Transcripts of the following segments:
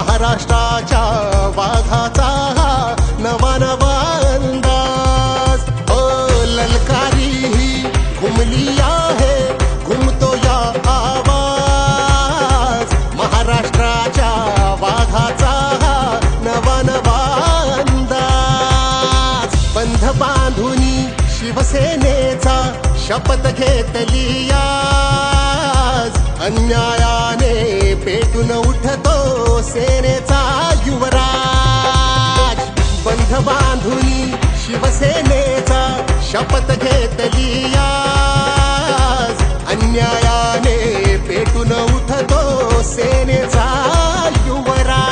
महाराष्ट्राच्या वाघाचा हा नवा नवा अंदाज. ललकारी ही घुमली आहे, घुमतो या आवाज. महाराष्ट्राच्या वाघाचा हा नवा नवा अंदाज. बंध बांधुनी शिवसेनेचा शपथ घेतली आज. अन्यायाने पेटून उठतो सेनेचा युवराज. बंध बांधुनी शिवसेनेचा शपथ घेतली आज. अन्यायाने पेटून उठतो सेनेचा युवराज.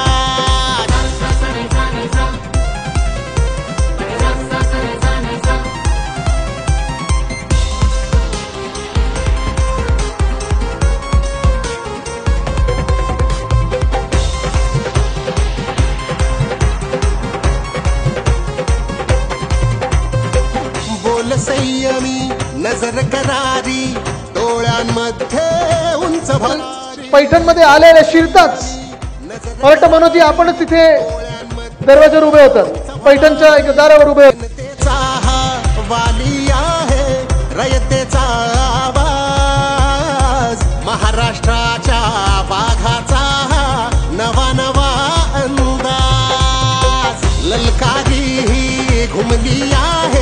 बोल संयमी नजर करारी, डोळ्यांमध्ये उंच भरारी. पैठणमध्ये आलेल्या शिरताच वाटतं मनोजी आपणच तिथे दरवाजावर उभे होतात, पैठणच्या एक दारावर उभे होतात. जनतेचा हा वाली आहे, रयतेचा आवाज. महाराष्ट्राच्या वाघाचा हा नवा नवा अंदाज. ललकारी ही घुमली आहे,